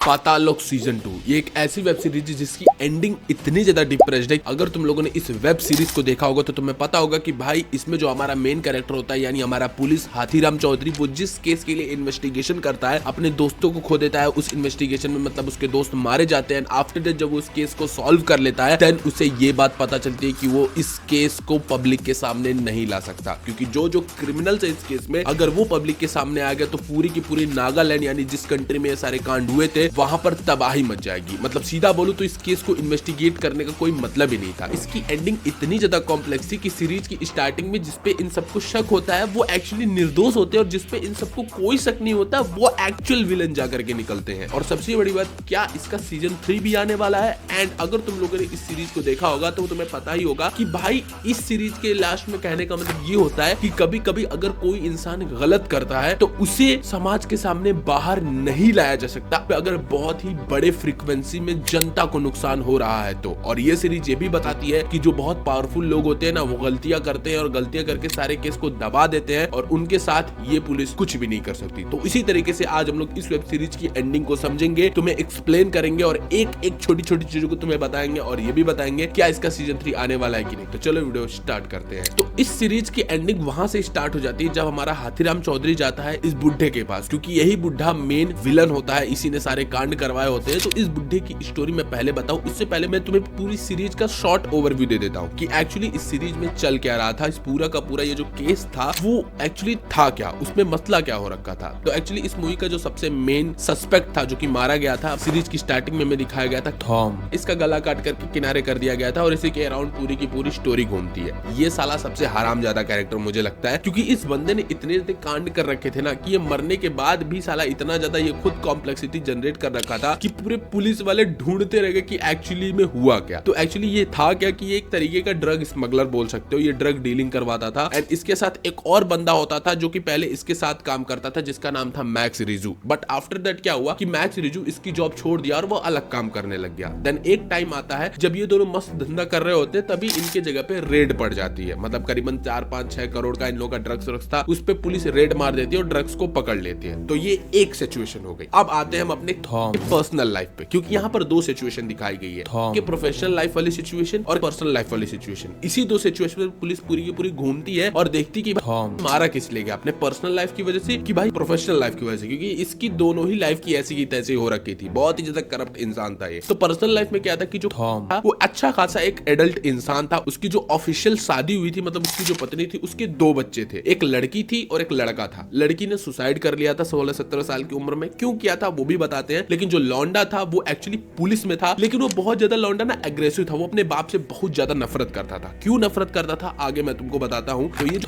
Patalok season 2 ये एक ऐसी वेब सीरीज है जिसकी एंडिंग इतनी ज्यादा डिप्रेस्ड है। अगर तुम लोगों ने इस वेब सीरीज को देखा होगा तो तुम्हें पता होगा कि भाई इसमें जो हमारा मेन कैरेक्टर होता है यानी हमारा पुलिस हाथीराम चौधरी, वो जिस केस के लिए इन्वेस्टिगेशन करता है अपने दोस्तों को खो देता है। उस इन्वेस्टिगेशन में मतलब उसके दोस्त मारे जाते हैं। आफ्टर दैट जब वो उस केस को सॉल्व कर लेता है देन उसे ये बात पता चलती है कि वो इस केस को पब्लिक के सामने नहीं ला सकता, क्योंकि जो क्रिमिनल्स है इस केस में अगर वो पब्लिक के सामने आ गया तो पूरी की पूरी नागालैंड यानी जिस कंट्री में ये सारे कांड हुए थे वहां पर तबाही मच जाएगी। मतलब सीधा बोलूं तो इस केस को इन्वेस्टिगेट करने का कोई मतलब ही नहीं था। इसकी एंडिंग इतनी ज्यादा कॉम्प्लेक्स थी कि सीरीज की स्टार्टिंग में जिसपे इन सबको शक होता है वो एक्चुअली निर्दोष होते हैं और जिसपे इन सबको कोई शक नहीं होता वो एक्चुअल विलन जाकर के निकलते हैं। और सबसे बड़ी बात, क्या इसका सीजन 3 भी आने वाला है। एंड अगर तुम लोगों ने इस सीरीज को देखा होगा तो तुम्हें पता ही होगा कि भाई इस सीरीज के लास्ट में कहने का मतलब ये होता है कि कभी कभी अगर कोई इंसान गलत करता है तो उसे समाज के सामने बाहर नहीं लाया जा सकता अगर बहुत ही बड़े फ्रीक्वेंसी में जनता को नुकसान हो रहा है तो। और ये सीरीज ये भी बताती है कि जो बहुत पावरफुल लोग होते हैं ना वो गलतियां करते हैं और गलतियां करके सारे केस को दबा देते हैं और उनके साथ ये पुलिस कुछ भी नहीं कर सकती। तो इसी तरीके से आज हम लोग इस वेब सीरीज की एंडिंग को समझेंगे, तुम्हें एक्सप्लेन करेंगे और एक एक छोटी छोटी चीजों को तुम्हें बताएंगे और ये भी बताएंगे क्या इसका सीजन 3 आने वाला है कि नहीं। तो चलो वीडियो स्टार्ट करते हैं। तो इस सीरीज की एंडिंग वहां से स्टार्ट हो जाती है जब हमारा हाथीराम चौधरी जाता है इस बुढ़े के पास, क्योंकि यही बुढ़ा मेन विलन होता है, इसी ने सारे कांड करवाए होते हैं। तो इस बुढ़े की स्टोरी मैं पहले बताऊं उससे पहले मैं तुम्हें पूरी सीरीज का शॉर्ट ओवरव्यू दे देता हूं कि एक्चुअली इस सीरीज में चल क्या रहा था। इस पूरा का पूरा ये जो केस था वो एक्चुअली था क्या, उसमें मसला क्या हो रखा था। तो एक्चुअली इस मूवी का जो सबसे मेन सस्पेक्ट था जो कि मारा गया था सीरीज की स्टार्टिंग में दिखाया गया था थॉम। इसका गला काट करके किनारे कर दिया गया था और इसी के अराउंड पूरी की पूरी स्टोरी घूमती है। ये साला सबसे हरामजादा कैरेक्टर मुझे लगता है, क्योंकि इस बंदे ने इतने कांड कर रखे थे ना कि ये मरने के बाद भी साला इतना ज्यादा ये खुद कॉम्प्लेक्सिटी जनरेट कर रखा था कि पूरे पुलिस वाले ढूंढते रह गए कि एक्चुअली में हुआ क्या। तो एक्चुअली ये था क्या कि ये एक तरीके का ड्रग स्मगलर बोल सकते हो, ये ड्रग डीलिंग करवाता था। एंड इसके साथ एक और बंदा होता था जो कि पहले इसके साथ काम करता था जिसका नाम था max Riju. But after that क्या हुआ कि मैक्स रिजू इसकी जॉब छोड़ दिया और वो अलग काम करने लग गया। देन एक टाइम आता है जब ये दोनों मस्त धंधा कर रहे होते तभी इनके जगह पे रेड पड़ जाती है। मतलब करीबन 4-5-6 करोड़ का इन लोगों का ड्रग्स था, उस पे पुलिस रेड मार देती है और ड्रग्स को पकड़ लेती है। तो ये एक सिचुएशन हो गई। अब आते हैं हम अपने पर्सनल लाइफ पे, क्योंकि यहाँ पर दो सिचुएशन दिखाई गई है कि प्रोफेशनल लाइफ वाली सिचुएशन और पर्सनल लाइफ वाली सिचुएशन। इसी दो सिचुएशन में पुलिस पूरी की पूरी घूमती है और देखती कि मारा किस लिए गया, अपने पर्सनल लाइफ की वजह से कि भाई प्रोफेशनल लाइफ की वजह से, क्योंकि इसकी दोनों ही लाइफ की ऐसी की तैसी हो रखी थी। बहुत ही ज्यादा करप्ट इंसान था ये। तो पर्सनल लाइफ में क्या था कि जो था वो अच्छा खासा एक एडल्ट इंसान था। उसकी जो ऑफिशियल शादी हुई थी, मतलब उसकी जो पत्नी थी उसके 2 बच्चे थे, एक लड़की थी और एक लड़का था। लड़की ने सुसाइड कर लिया था 16-17 साल की उम्र में। क्यों किया था वो भी बताते हैं। लेकिन जो लौंडा था वो एक्चुअली पुलिस में था, लेकिन वो बहुत ज्यादा लौंडा ना एग्रेसिव था। वो अपने बाप से बहुत ज्यादा नफरत करता था। क्यों नफरत करता था आगे मैं तुमको बताता हूँ। तो ये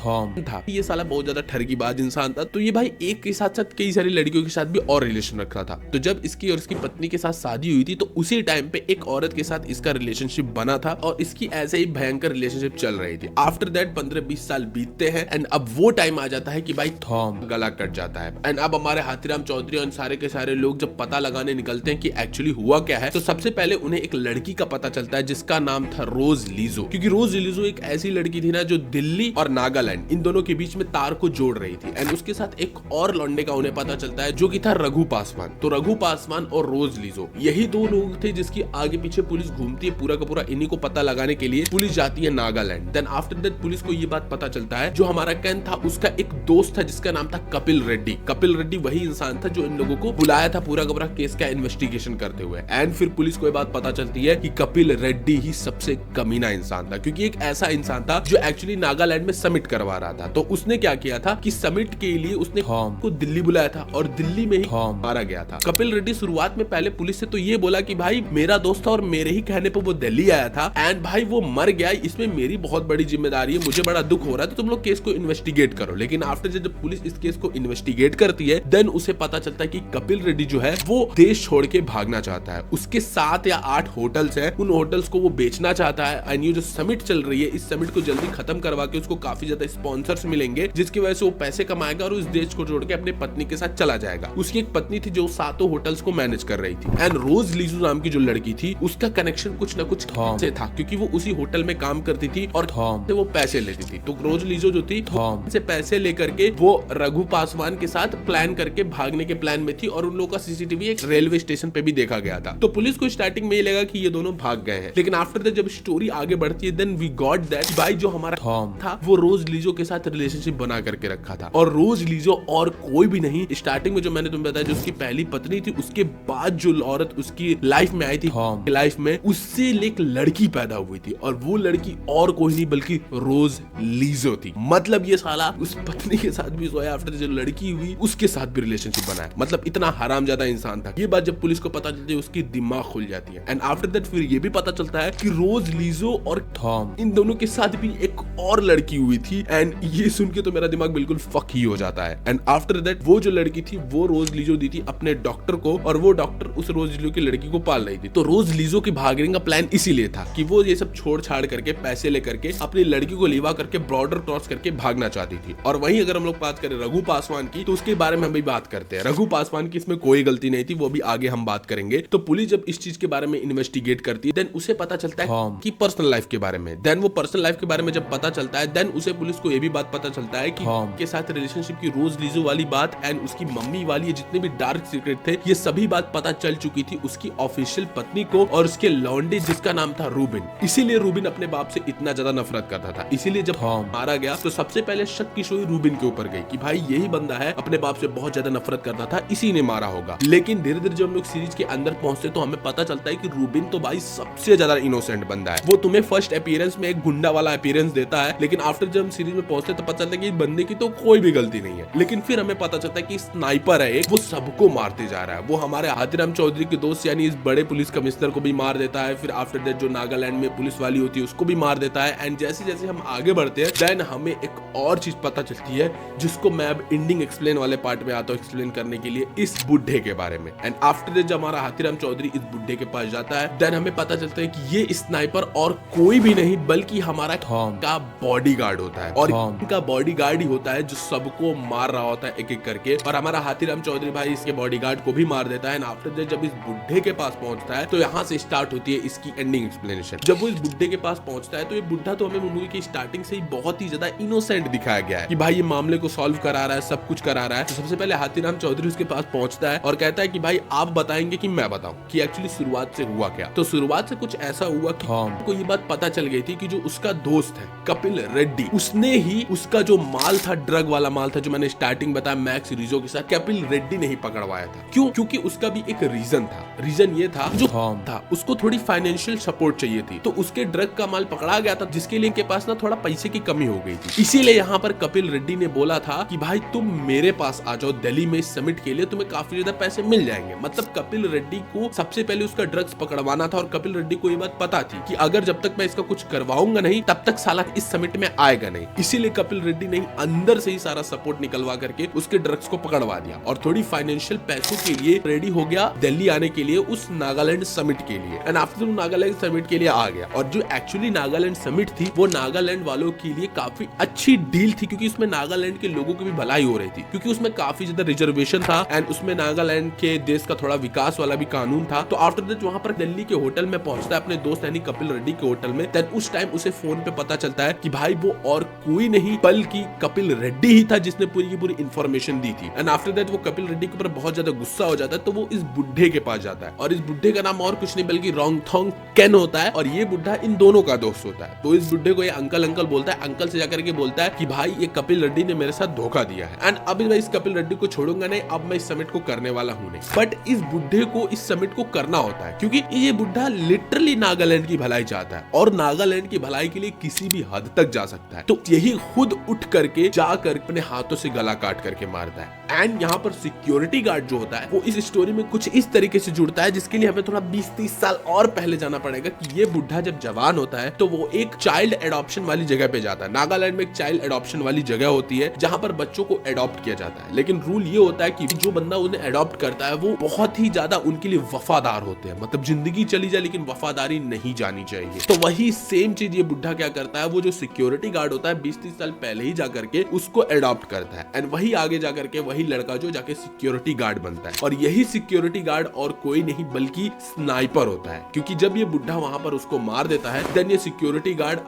था, ये साला बहुत ज्यादा ठरकीबाज इंसान था। तो ये भाई एक के साथ साथ कई सारी लड़कियों के साथ भी और रिलेशन रख रहा था। तो जब इसकी और इसकी पत्नी के साथ शादी हुई थी तो उसी टाइम पे एक औरत के साथ इसका रिलेशनशिप बना था और इसकी ऐसे ही भयंकर रिलेशनशिप चल रही थी। आफ्टर दैट 15-20 साल बीतते हैं एंड अब वो टाइम आ जाता है कि भाई थॉम गला कट जाता है। एंड अब हमारे हाथीराम चौधरी और सारे के सारे लोग जब पता लगाने निकलते हैं कि एक्चुअली हुआ क्या है, तो सबसे पहले उन्हें एक लड़की का पता चलता है जिसका नाम था रोज लीजो। क्योंकि रोज लीजो एक ऐसी लड़की थी ना जो दिल्ली और नागालैंड इन दोनों के बीच में तार को जोड़ रही थी। एंड उसके साथ एक और लौंडे का उन्हें पता चलता है जो कि था रघु पासवान। तो रघु पासवान और रोज लीजो यही 2 लोग थे जिसकी आगे पीछे पुलिस घूमती है। पूरा का पूरा इन्हीं को पता लगाने के लिए पुलिस जाती है Nagaland. Then after that police को ये बात पता चलता है जो हमारा कैन था उसका एक दोस्त था जिसका नाम था कपिल रेड्डी। कपिल रेड्डी वही इंसान था जो इन लोगों को बुलाया था पूरा का पूरा केस का इन्वेस्टिगेशन करते हुए। एंड फिर पुलिस को ये बात पता चलती है कि कपिल रेड्डी ही सबसे कमीना इंसान था, क्योंकि एक ऐसा इंसान था जो एक्चुअली नागालैंड में समिट करवा रहा था। तो उसने क्या किया था कि समिट के लिए उसने को दिल्ली बुलाया था और दिल्ली में ही मारा गया था। कपिल रेड्डी शुरुआत में पहले पुलिस से तो ये बोला कि भाई मेरा दोस्त था और मेरे ही कहने पर वो दिल्ली आया था एंड भाई वो मर गया, इसमें मेरी बहुत बड़ी जिम्मेदारी है, मुझे बड़ा दुख हो रहा है, तो तुम लोग केस को इन्वेस्टिगेट करो। लेकिन आफ्टर जब पुलिस इस केस को इन्वेस्टिगेट करती है देन उसे पता चलता है कि कपिल रेड्डी जो है वो देश छोड़ के भागना चाहता है। उसके 7 या 8 होटल्स हैं, उन होटल्स को वो बेचना चाहता है। एंड ये जो समिट चल रही है इस समिट को जल्दी खत्म करवा के उसको काफी ज्यादा स्पॉन्सर्स मिलेंगे जिसकी वजह से वो पैसे कमाएगा और उस देश को छोड़ के अपनी पत्नी के साथ चला जाएगा। उसकी एक पत्नी थी जो 7 होटल्स को मैनेज कर रही थी। एंड रोज लीजू नाम की जो लड़की थी उसका कनेक्शन कुछ ना कुछ थॉम से था, क्योंकि वो उसी होटल में काम करती थी और थॉम से वो पैसे लेती थी। तो रोज लीजो जो थी थॉम से पैसे लेकर के वो रघु पासवान के साथ प्लान करके भागने के प्लान में थी और उन लोगों का सीसीटीवी भी एक रेलवे स्टेशन पे भी देखा गया था। तो पुलिस को स्टार्टिंग में ये लगा कि ये दोनों भाग गए हैं, लेकिन आफ्टर दैट जब स्टोरी आगे बढ़ती है देन वी गॉट दैट भाई जो हमारा थॉम था वो रोज लीजो के साथ रिलेशनशिप बना करके रखा था, और रोज लीजो और कोई भी नहीं, स्टार्टिंग में जो मैंने तुम्हें बताया जो उसकी पहली पत्नी थी, उसके बाद जो औरत उसकी लाइफ में आई थी लाइफ में, उससे एक लड़की पैदा हुई थी, और वो लड़की और कोई नहीं बल्कि रोज लीजो थी। मतलब ये साला उस पत्नी के साथ भी सोया, आफ्टर जो लड़की हुई उसके साथ भी रिलेशनशिप बनाया। मतलब इतना हरामजादा इंसान था। ये बात जब पुलिस को पता चलती है उसकी दिमाग खुल जाती है। एंड आफ्टर दैट फिर ये भी पता चलता है कि रोज लीजो और थॉम इन दोनों के साथ भी एक और लड़की हुई थी। एंड ये सुन के तो मेरा दिमाग बिल्कुल फक ही हो जाता है। एंड आफ्टर दैट वो जो लड़की थी वो रोज लीजो दी थी अपने डॉक्टर को, और वो डॉक्टर उस रोज लीजो की लड़की को पाल रही थी। तो रोज लीजो की भागने का प्लान इसीलिए था कि वो ये सब छोड़ छाड़ करके पैसे लेकर के अपनी लड़की को लिवा करके बॉर्डर क्रॉस करके भागना चाहती थी। और वहीं अगर हम लोग बात करें रघु पासवान की, तो उसके बारे में हम भी बात करते हैं। रघु पासवान की इसमें कोई गलती नहीं थी, वो भी आगे हम बात करेंगे। तो पुलिस जब इस चीज के बारे में इन्वेस्टिगेट करती है देन उसे पता चलता है कि पर्सनल लाइफ के बारे में। देन वो पर्सनल लाइफ के बारे में जब पता चलता है देन उसे पुलिस को ये भी बात पता चलता है कि के साथ रिलेशनशिप की रोज लीजो वाली बात एंड उसकी मम्मी वाली जितने भी डार्क सीक्रेट थे ये सभी बात पता चल चुकी थी उसकी ऑफिशियल पत्नी को और उसके लॉन्डे जिसका नाम था रूबिन। इसीलिए रूबिन अपने बाप से इतना ज्यादा नफरत करता था। इसीलिए जब मारा गया तो सबसे पहले शक की सुई रूबिन के ऊपर गई कि भाई यही बंदा है, अपने बाप से बहुत ज्यादा नफरत करता था, इसी ने मारा होगा। लेकिन धीरे धीरे जब हम लोग सीरीज के अंदर पहुंचते तो हमें पता चलता है कि रूबिन तो भाई सबसे ज्यादा इनोसेंट बंदा है। वो तुम्हें फर्स्ट अपीयरेंस में एक गुंडा वाला अपीयरेंस देता है, लेकिन आफ्टर जब हम सीरीज में पहुंचते तो पता चलता है कि इस बंदे की तो कोई भी गलती नहीं है। लेकिन फिर हमें पता चलता है कि स्नाइपर है एक, वो सबको मारते जा रहा है। वो हमारे हाथीराम चौधरी के दोस्त यानी इस बड़े पुलिस कमिश्नर को भी मार देता है। फिर आफ्टर दैट जो नागालैंड में पुलिस वाली होती है उसको भी मार देता है। एंड जैसे जैसे हम आगे बढ़ते हैं देन हमें एक और चीज पता चलती है जिसको मैं अब एंडिंग एक्सप्लेन वाले पार्ट में आता हूँ एक्सप्लेन करने के लिए, इस बुढ़े के बारे में। एंड आफ्टर दैट जब हमारा हाथीराम चौधरी इस बुढ़े के पास जाता है देन हमें पता चलता है कि ये स्नाइपर और कोई भी नहीं बल्कि हमारा थॉम का बॉडीगार्ड होता है, और इनका बॉडीगार्ड ही होता है जो सबको मार रहा होता है एक एक करके। और हमारा हाथीराम चौधरी भाई इसके बॉडीगार्ड को भी मार देता है। एंड आफ्टर दैट जब इस बुढ़े के पास पहुंचता है तो यहाँ से स्टार्ट होती है इसकी एंडिंग एक्सप्लेनेशन। जब वो इस बुढ़े के पास पहुंचता है तो ये बुढ़ा तो हमें मूवी की स्टार्टिंग से ही बहुत ही ज्यादा इनोसेंट दिखाया गया है कि भाई ये मामले को सॉल्व करा रहा है, सब कुछ करा रहा है। तो सबसे पहले हाथीराम चौधरी उसके पास पहुंचता है और कहता है कि भाई आप बताएंगे कि मैं बताऊं कि एक्चुअली शुरुआत से हुआ क्या। तो शुरुआत से कुछ ऐसा हुआ कि को ये बात पता चल गई थी कि जो उसका दोस्त है कपिल रेड्डी, उसने ही उसका जो माल था ड्रग वाला माल था जो मैंने स्टार्टिंग बताया मैक्स रिजो के साथ, कपिल रेड्डी ने ही पकड़वाया था। क्यों? क्योंकि उसका भी एक रीजन था। रीजन ये था जो था उसको थोड़ी फाइनेंशियल सपोर्ट चाहिए थी, तो उसके ड्रग का माल पकड़ा गया था जिसके लिए इनके पास ना थोड़ा पैसे की कमी हो गई थी। इसीलिए यहाँ पर कपिल रेड्डी ने बोला था कि भाई तुम मेरे पास आ जाओ दिल्ली में इस समिट के लिए, तुम्हें काफी ज्यादा पैसे मिल जाएंगे। मतलब कपिल रेड्डी को सबसे पहले उसका ड्रग्स पकड़वाना था और कपिल रेड्डी को ये बात पता थी कि अगर जब तक मैं इसका कुछ करवाऊंगा नहीं तब तक साला इस समिट में आएगा नहीं। इसीलिए कपिल रेड्डी ने अंदर से ही सारा सपोर्ट निकलवा करके उसके ड्रग्स को पकड़वा दिया और थोड़ी फाइनेंशियल पैसों के लिए रेडी हो गया दिल्ली आने के लिए उस नागालैंड समिट के लिए। एंड आफ्टर नागालैंड समिट के लिए आ गया, और जो एक्चुअली नागालैंड समिट थी वो नागालैंड वालों के लिए काफी अच्छी डील थी क्योंकि उसमें नागालैंड के लोगों की भी भलाई हो रही थी, क्योंकि उसमें काफी ज्यादा रिजर्वेशन था एंड उसमें नागालैंड के देश का थोड़ा विकास वाला भी कानून था। तो आफ्टर दैट वहां पर दिल्ली के होटल में पहुंचता है अपने दोस्त यानी कपिल रेड्डी के होटल में। देन उस टाइम उसे फोन पे पता चलता है कि भाई वो और कोई नहीं बल्कि कपिल रेड्डी ही था जिसने पूरी की पूरी इंफॉर्मेशन दी थी। एंड आफ्टर दैट वो कपिल रेड्डी के ऊपर बहुत ज्यादा गुस्सा हो जाता है, तो वो इस बुढ़े के पास जाता है और इस बुढ़े का नाम और कुछ नहीं बल्कि रोंगथोंग केन होता है, और ये बुढ़ा इन दोनों का दोस्त होता है। तो इस बुढ़े को ये अंकल अंकल बोलता है, अंकल से जाकर के बोलता है कि भाई ये कपिल रेड्डी ने मेरे साथ धोखा दिया है एंड अभी मैं इस कपिल रेड्डी को छोड़ूंगा नहीं, अब मैं इस समिट को करने वाला हूँ नहीं। बट इस बुढ़े को इस समिट को करना होता है क्योंकि ये बुढ़ा लिटरली नागालैंड की भलाई चाहता है और नागालैंड की भलाई के लिए किसी भी हद तक जा सकता है। तो यही खुद उठ करके जाकर अपने हाथों से गला काट करके मारता है। एंड यहाँ पर सिक्योरिटी गार्ड जो होता है वो इस स्टोरी में कुछ इस तरीके से जुड़ता है जिसके लिए हमें थोड़ा 20-30 साल और पहले जाना पड़ेगा कि ये बुढ़ा जब जवान होता है तो वो एक चाइल्ड एडॉप्शन वाली जगह पे जाता है। नागालैंड में एक चाइल्ड एडॉप्शन वाली जगह होती है जहाँ पर बच्चों को एडॉप्ट किया जाता है, लेकिन रूल ये होता है कि जो बंदा उन्हें एडॉप्ट करता है वो बहुत ही ज्यादा उनके लिए वफादार होते हैं। मतलब जिंदगी चली जाए लेकिन वफादारी नहीं जानी चाहिए। तो वही सेम चीज ये बुढ़ा क्या करता है, वो जो सिक्योरिटी गार्ड होता है 20-30 साल पहले ही जाकर के उसको एडॉप्ट करता है एंड वही आगे जाकर के वही लड़का जो जाके सिक्योरिटी गार्ड बनता है। और यही सिक्योरिटी गार्ड और कोई नहीं बल्कि स्नाइपर होता है, क्योंकि जब ये बुढ़ा वहां पर उसको मार देता है देन ये सिक्योरिटी गार्ड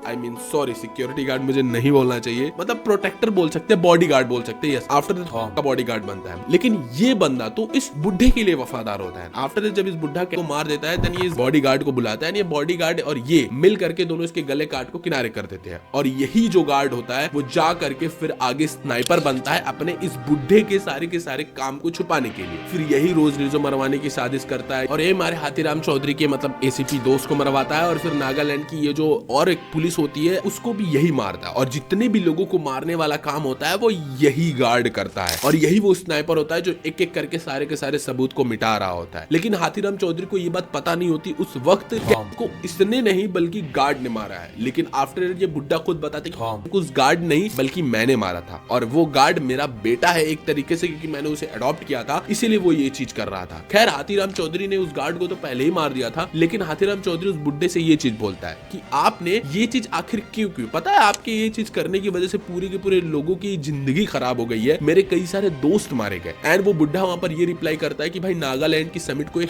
सिक्योरिटी गार्ड मुझे नहीं बोलना चाहिए, मतलब प्रोटेक्टर बोल सकते हैं, बॉडी गार्ड बोल सकते हैं, यस आफ्टर द का बॉडी गार्ड बनता है। लेकिन ये बंदा तो इस बुढ़े के लिए वफादार होता है। आफ्टर जब इस बुढ़ा को मार देता है, देन ये इस बॉडीगार्ड को बुलाता है। ये बॉडीगार्ड और ये मिल करके दोनों इसके गले काट को किनारे कर देते हैं, और यही जो गार्ड होता है वो जा करके फिर आगे स्नाइपर बनता है अपने इस बुढ़े के सारे काम को छुपाने के लिए। फिर यही रोज लिजो मरवाने की साजिश करता है, और ये हमारे हाथीराम चौधरी के मतलब एसीपी दोस्त को मरवाता है, और फिर नागालैंड की ये जो और एक पुलिस होती है उसको भी यही मारता है। और जितने भी लोगों को मारने वाला काम होता है वो यही गार्ड करता है, और यही वो स्नाइपर होता है जो एक एक करके सारे के सारे सबूत को मिटा रहा होता है। लेकिन हाथीराम चौधरी को ये बात पता नहीं होती उस वक्त को इसने नहीं बल्कि गार्ड ने मारा है। लेकिन आफ्टर ये बुड्ढा खुद बताते कि उस गार्ड नहीं बल्कि मैंने मारा था, और वो गार्ड मेरा बेटा है एक तरीके से, क्योंकि मैंने उसे अडॉप्ट किया था, इसीलिए वो ये चीज कर रहा था। खैर हाथीराम चौधरी ने उस गार्ड को तो पहले ही मार दिया था, लेकिन हाथीराम चौधरी उस बुड्ढे से ये चीज बोलता है कि आपने ये चीज आखिर क्यों पता है, आपके ये चीज करने की वजह से पूरे के पूरे लोगों की जिंदगी खराब हो गई है, मेरे कई सारे दोस्त मारे गए। एंड वो बुड्ढा वहां पर ये रिप्लाई करता है कि भाई नागालैंड की समिट को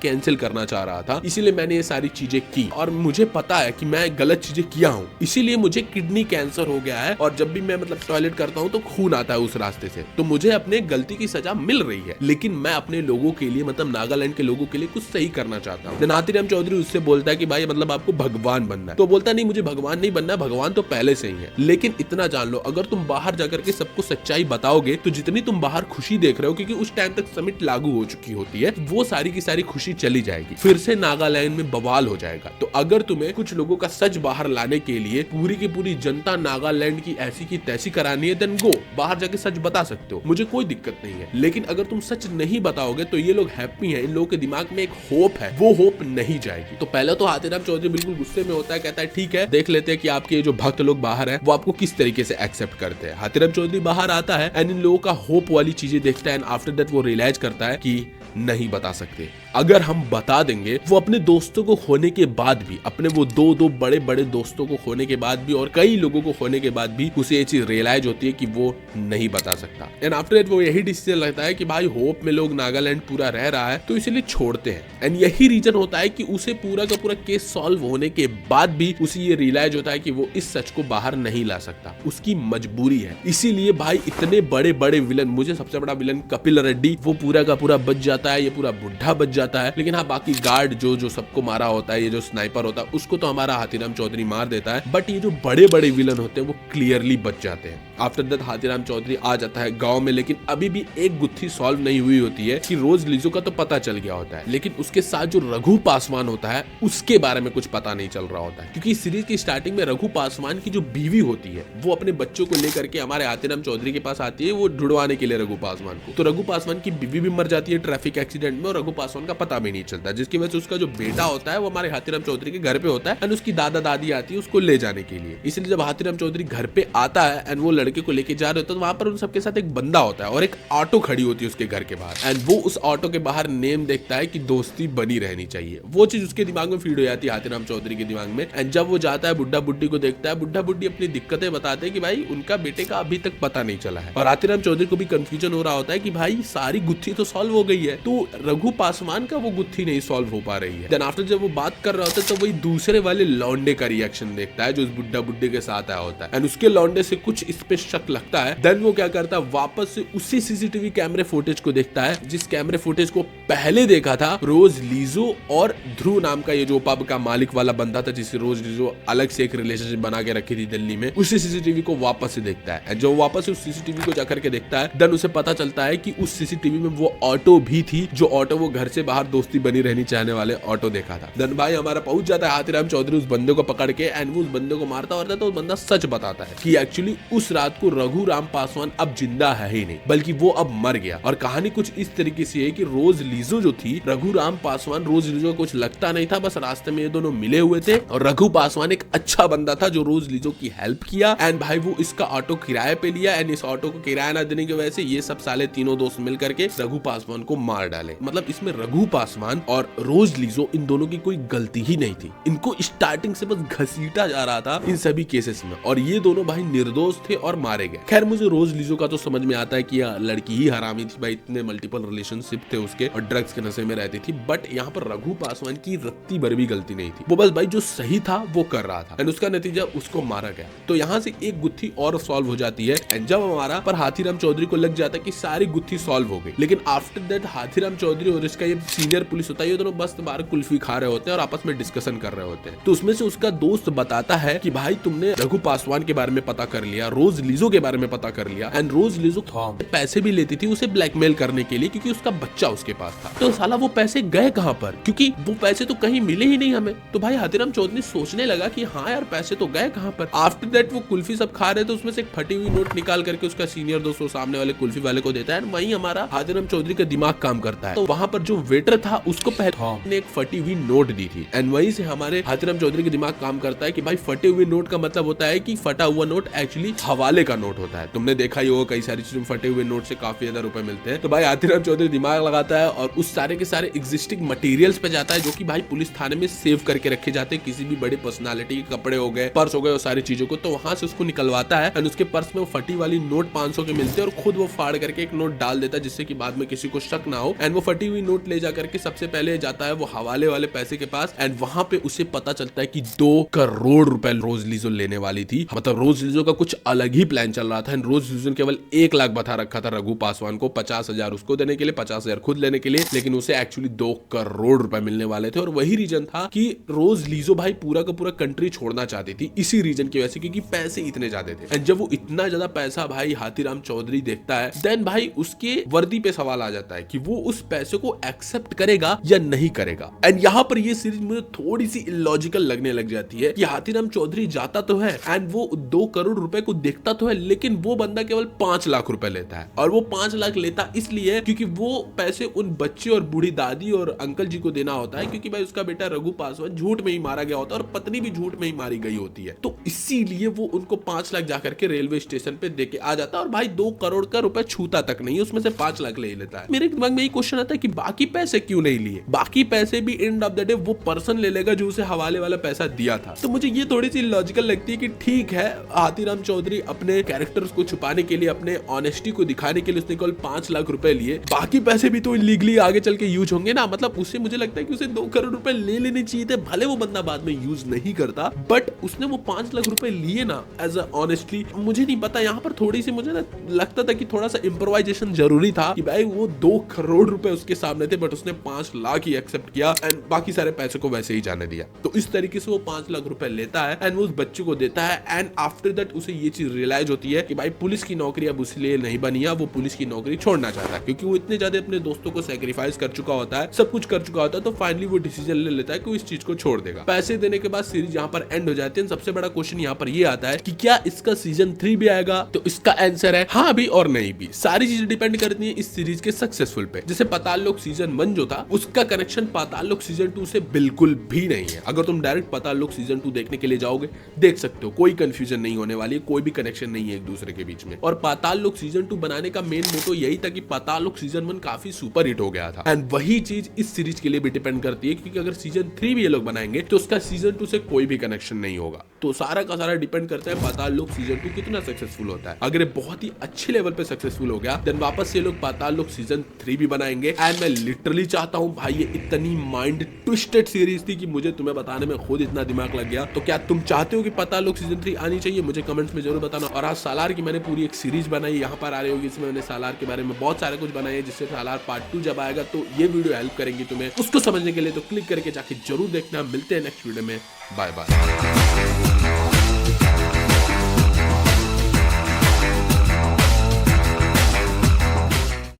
कैंसिल करना चाह रहा था, इसीलिए मैंने ये सारी चीजें की, और मुझे पता है कि मैं गलत चीजें किया हूँ, इसीलिए मुझे किडनी कैंसर हो गया है, और जब भी मैं मतलब टॉयलेट करता हूँ तो खून आता है उस रास्ते से, तो मुझे अपने गलती की सजा मिल रही है, लेकिन मैं अपने लोगों के लिए मतलब नागालैंड के लोगों के लिए कुछ सही करना चाहता हूँ। हाथीराम चौधरी उससे बोलता है कि भाई मतलब आपको भगवान बनना है, तो बोलता नहीं मुझे भगवान नहीं बनना, भगवान तो पहले से ही है, लेकिन इतना जान लो अगर तुम बाहर जाकर के सबको सच्चाई बताओगे तो जितनी तुम बाहर खुशी देख रहे हो, क्योंकि उस टाइम तक समिट लागू हो चुकी होती है, वो सारी की सारी खुशी चली जाएगी, फिर से नागालैंड में बवाल हो जाएगा। तो अगर तुम्हें कुछ लोगों का सच बाहर लाने के लिए पूरी की पूरी जनता नागालैंड की ऐसी की तैसी करानी है, देन गो बाहर जाके सच बता सकते हो, मुझे कोई दिक्कत नहीं है। लेकिन अगर तुम सच नहीं बताओगे तो ये लोग हैप्पी हैं, इन लोगों के दिमाग में एक होप है, वो होप नहीं जाएगी। तो पहले तो हाथीराम चौधरी बिल्कुल गुस्से में होता है, कहता है ठीक है देख लेते हैं कि आपके जो भक्त लोग बाहर हैं वो आपको किस तरीके से एक्सेप्ट करते हैं। हाथीराम चौधरी बाहर आता है एंड इन लोगों का होप वाली चीजें देखता है, एंड आफ्टर दैट वो रियलाइज करता है कि नहीं बता सकते, अगर हम बता देंगे वो अपने दोस्तों को खोने के बाद भी, अपने वो दो बड़े बड़े दोस्तों को खोने के बाद भी और कई लोगों को खोने के बाद भी उसे ये चीज रियलाइज होती है कि वो नहीं बता सकता। एंड आफ्टर दैट वो यही डिसीजन लगता है कि भाई होप में लोग नागालैंड पूरा रह रहा है तो इसलिए छोड़ते हैं। एंड यही रीजन होता है कि उसे पूरा का पूरा केस सॉल्व होने के बाद भी उसे ये रियलाइज होता है कि वो इस सच को बाहर नहीं ला सकता, उसकी मजबूरी है। इसीलिए भाई इतने बड़े बड़े विलन, मुझे सबसे बड़ा विलन कपिल रेड्डी, वो पूरा का पूरा बच जाता है, ये पूरा बुढ़ा बच जाता है। लेकिन हाँ बाकी गार्ड जो सबको मारा होता है, ये जो स्नाइपर होता है उसको तो हमारा हाथीराम चौधरी मार देता है, बट ये जो बड़े बड़े विलन होते हैं वो क्लियरली बच जाते हैं। आफ्टर दैट हाथीराम चौधरी आ जाता है गांव में, लेकिन अभी भी एक गुत्थी सॉल्व नहीं हुई होती है कि रोज लीजो का तो पता चल गया होता है, लेकिन उसके साथ जो रघु पासवान होता है उसके बारे में कुछ पता नहीं चल रहा होता है, क्योंकि सीरीज की स्टार्टिंग में रघु पासवान की जो बीवी होती है वो अपने बच्चों को लेकर के हमारे हाथीराम चौधरी के पास आती है, वो ढूंढवाने के लिए रघु पासवान को। तो रघु पासवान की बीवी भी मर जाती है ट्रैफिक एक्सीडेंट में, और रघु पासवान का पता भी नहीं चलता, जिसकी वजह से उसका जो बेटा होता है वो हमारे हाथीराम चौधरी के घर पे होता है, एंड उसकी दादा दादी आती है उसको ले जाने के लिए। इसलिए जब हाथीराम चौधरी घर पे आता है एंड वो लड़के को लेके जा रहे होते हैं, तो वहां पर उन सबके साथ एक बंदा होता है और एक ऑटो खड़ी होती है उसके घर के बाहर, एंड वो उस ऑटो के बाहर नेम देखता है कि दोस्ती बनी रहनी चाहिए। वो चीज उसके दिमाग में फीड हो जाती है हाथीराम चौधरी के दिमाग में। एंड जब वो जाता है बुड्ढा बुड्ढी को देखता है, बुड्ढा बुड्ढी अपनी दिक्कतें बताते हैं कि भाई उनका बेटे का अभी तक पता नहीं चला है, और हाथीराम चौधरी को भी कंफ्यूजन हो रहा होता है कि भाई सारी गुत्थी तो सॉल्व हो गई है, तो रघु पासवान का वो गुत्थी नहीं सॉल्व हो पा रही है। देन आफ्टर जब वो बात कर रहा होता है तो वही दूसरे वाले लौंडे का रिएक्शन देखता है जो उस बुड्ढा बुड्ढे के साथ आया होता है, एंड उसके लौंडे से कुछ इस पे शक लगता है। देन वो क्या करता है, वापस से उसी सीसीटीवी कैमरे फुटेज को देखता है जिस कैमरे फुटेज को पहले देखा था रोज लीजो और ध्रुव नाम का ये जो पब का मालिक वाला बंदा था, जिससे रोज लीजो अलग से एक रिलेशनशिप बना के रखी थी दिल्ली में। उसी सीसीटीवी को वापस से देखता है, जो वापस से उस सीसीटीवी को जाकर के देखता है, देन उसे पता चलता है कि उस सीसीटीवी में वो ऑटो भी थी, जो ऑटो वो घर से बाहर दोस्ती बनी रहनी चाहने वाले ऑटो देखा था। देन भाई हमारा पहुंच जाता है हाथीराम चौधरी उस बंदे को पकड़ के, एंड वो उस बंदे को मारता होता है, तो उस बंदा सच बताता है कि एक्चुअली उस रात को रघु राम पासवान अब जिंदा है ही नहीं, बल्कि वो अब मर गया। और कहानी कुछ इस तरीके से है कि रोज लीजो जो थी, रघु राम पासवान रोज लीजो कुछ लगता नहीं था, बस रास्ते में ये दोनों मिले हुए थे, और रघु पासवान एक अच्छा बंदा था जो रोज लीजो की हेल्प किया, एंड भाई वो इसका ऑटो किराए पे लिया, एंड इस ऑटो को किराया ना देने की वजह से ये सब साले तीनों दोस्त मिल करके रघु पासवान को मार डाले। मतलब इसमें रघु रघु पासवान और रोज लीजो इन दोनों की कोई गलती ही नहीं थी। इनको स्टार्टिंग से बस घसीटा जा रहा था इन सभी केसेस में और ये दोनों भाई निर्दोष थे और मारे गए। खैर मुझे रोज लीजो का तो समझ में आता है कि यह लड़की ही हरामी थी भाई, इतने मल्टीपल रिलेशनशिप थे उसके और ड्रग्स के नशे में रहती थी। बट यहाँ पर रघु पासवान की रत्ती भर भी गलती नहीं थी, वो बस भाई जो सही था वो कर रहा था एंड उसका नतीजा उसको मारा गया। तो यहाँ से एक गुत्थी और सॉल्व हो जाती है एंड जब हमारा पर हाथीराम चौधरी को लग जाता है कि सारी गुत्थी सॉल्व हो गई, लेकिन आफ्टर दैट हाथीराम चौधरी और इसका ये सीनियर पुलिस होता है, ये दोनों बस बाहर कुल्फी खा रहे होते हैं और आपस में डिस्कशन कर रहे होते हैं। तो उसमें से उसका दोस्त बताता है कि भाई तुमने रघु पासवान के बारे में पता कर लिया, रोज लीजो के बारे में पता कर लिया एंड रोज लीजो पैसे भी लेती थी उसे ब्लैकमेल करने के लिए क्योंकि उसका बच्चा उसके पास था। तो साला वो पैसे गए कहां पर, क्योंकि वो पैसे तो कहीं मिले ही नहीं हमें। तो भाई हाथीराम चौधरी सोचने लगा कि हाँ यार पैसे तो गए कहां पर। आफ्टर दैट वो कुल्फी सब खा रहे थे, उसमें से एक फटी हुई नोट निकाल करके उसका सीनियर दोस्त सामने वाले कुल्फी वाले को देता है। वहीं हमारा हाथीराम चौधरी का दिमाग काम करता है। तो वहां पर जो वेटर था उसको पहले एक फटी हुई नोट दी थी एंड वहीं से हमारे हाथीराम चौधरी का दिमाग काम करता है कि भाई फटे हुए नोट का मतलब होता है कि फटा हुआ नोट एक्चुअली हवाले का नोट होता है। तुमने देखा ही होगा कई सारी चीजों में फटे हुए नोट से काफी ज्यादा रुपए मिलते हैं। तो भाई हाथीराम चौधरी दिमाग लगाता है और उस सारे के सारे एग्जिस्टिंग मटेरियल्स पे जाता है जो कि भाई पुलिस थाने में सेव करके रखे जाते हैं, किसी भी बड़ी पर्सनालिटी के कपड़े हो गए, पर्स हो गए, वो सारी चीजों को। तो वहां से उसको निकलवाता है एंड उसके पर्स में वो फटी वाली नोट 500 के मिलते हैं और खुद वो फाड़ करके एक नोट डाल देता है जिससे कि बाद में किसी को शक ना हो। एंड वो फटी हुई नोट ले जाकर के सबसे पहले जाता है वो हवाले वाले पैसे के पास एंड वहां पे उसे पता चलता है कि 2 करोड़ रुपए रोज लीजो लेने वाली थी। मतलब रोज लीजो का कुछ अलग ही प्लान चल रहा था एंड रोज लीजो ने केवल 1 लाख बता रखा था रघु पासवान को, 50,000 उसको देने के लिए, 50,000 खुद लेने के लिए, लेकिन उसे एक्चुअली 2 करोड़ रुपए मिलने वाले थे। और वही रीजन था कि रोज लीजो भाई पूरा का पूरा कंट्री छोड़ना चाहती थी इसी रीजन की वजह से, क्योंकि पैसे इतने ज्यादा थे। एंड जब वो इतना ज्यादा पैसा भाई हाथीराम चौधरी देखता है देन भाई उसके वर्दी पे सवाल आ जाता है कि वो उस पैसे को एक्सेप्ट करेगा या नहीं करेगा। एंड यहाँ पर ये सीरीज मुझे थोड़ी सी इलॉजिकल लगने लग जाती है कि हाथीराम चौधरी जाता तो है एंड वो 2 करोड़ रुपए को देखता तो है, लेकिन वो बंदा केवल 5 लाख रुपए लेता है। और वो 5 लाख लेता इसलिए क्योंकि वो पैसे उन बच्चे और बूढ़ी दादी और अंकल जी को देना होता है, क्योंकि भाई उसका बेटा रघु पासवान झूठ में ही मारा गया होता है और पत्नी भी झूठ में ही मारी गई होती है। तो इसीलिए वो उनको 5 लाख जाकर के रेलवे स्टेशन पे देके आ जाता है और भाई 2 करोड़ का रुपए छूता तक नहीं है, उसमें से 5 लाख ले लेता है। मेरे दिमाग में यही क्वेश्चन आता है कि बाकी पैसे क्यों नहीं लिए। बाकी पैसे भी एंड ऑफ द डे वो पर्सन ले लेगा जो उसे हवाले वाला पैसा दिया था। तो मुझे ये थोड़ी सी लॉजिकल लगती है कि ठीक है हाथीराम चौधरी अपने कैरेक्टर्स को छुपाने के लिए, अपने ऑनेस्टी को दिखाने के लिए उसने केवल 5 लाख रुपए लिए, बाकी पैसे भी तो इलीगली आगे चल के यूज होंगे ना। मतलब उससे मुझे लगता है कि उसे 2 करोड़ रुपए ले लेने चाहिए थे, भले वो बंदा बाद में यूज नहीं करता, बट उसने वो 5 लाख रुपए लिए ना एज अ ऑनेस्टली। मुझे नहीं पता, यहाँ पर थोड़ी सी मुझे ना लगता था कि थोड़ा सा इम्प्रोवाइजेशन जरूरी था कि भाई वो 2 करोड़ रुपए उसके सामने थे बट उसने 5 लाख ही एक्सेप्ट किया एंड बाकी सारे पैसे को वैसे ही जाने दिया। तो इस तरीके से वो 5 लाख रुपए लेता है एंड वो उस बच्चे को देता है एंड आफ्टर दैट उसे ये चीज रियलाइज होती है कि भाई पुलिस की नौकरी अब उसलिए नहीं बनी है, वो पुलिस की नौकरी छोड़ना चाहता है क्योंकि वो इतने ज्यादा अपने दोस्तों को सैक्रिफाइस कर चुका होता है, सब कुछ कर चुका होता है। तो फाइनली वो डिसीजन ले लेता है कि वो इस चीज को छोड़ देगा। पैसे देने के बाद सीरीज यहाँ पर एंड हो जाती है। सबसे बड़ा क्वेश्चन यहाँ पर ये आता है कि क्या इसका सीजन 3 भी आएगा? तो इसका आंसर है हाँ भी और नहीं भी। सारी चीजें डिपेंड करती है इस सीरीज के सक्सेसफुल पे। जैसे पाताल लोक सीजन 1 जो था उसका कनेक्शन पाताल लोक सीजन 2 से बिल्कुल भी नहीं है। अगर तुम डायरेक्ट पाताल लोक सीजन 2 देखने के लिए जाओगे देख सकते हो, कोई कंफ्यूजन नहीं होने वाली है, कोई भी कनेक्शन नहीं है एक दूसरे के बीच में। और पाताल लोक सीजन 2 बनाने का मेन मोटो यही था कि पाताल लोक सीजन 1 काफी सुपर हिट हो गया था एंड वही चीज इस सीरीज के लिए भी डिपेंड करती है, क्योंकि अगर सीजन 3 भी ये लोग बनाएंगे तो उसका सीजन 2 से कोई भी कनेक्शन नहीं होगा। तो सारा का सारा डिपेंड करता है पाताल लोक सीजन 2 कितना सक्सेसफुल होता है। अगर ये बहुत ही अच्छे लेवल पे सक्सेसफुल हो गया देन वापस से लोग पाताल लोक सीजन 3 भी बनाएंगे। एंड मैं लिटरली चाहता हूं भाई, ये इतनी माइंड ट्विस्टेड सीरीज थी कि मुझे तुम्हें बताने में खुद इतना दिमाग लग गया। तो क्या तुम चाहते हो कि पाताल लोक सीजन 3 आनी चाहिए? मुझे कमेंट्स में जरूर बताना। और आज सालार की मैंने पूरी एक सीरीज बनाई, यहाँ पर आ रही होगी, इसमें मैंने सालार के बारे में बहुत सारे कुछ बनाए, जिससे सालार पार्ट 2 जब आएगा तो ये वीडियो हेल्प करेंगी तुम्हें उसको समझने के लिए। तो क्लिक करके जाके जरूर देखना। मिलते हैं नेक्स्ट वीडियो में, बाय बाय।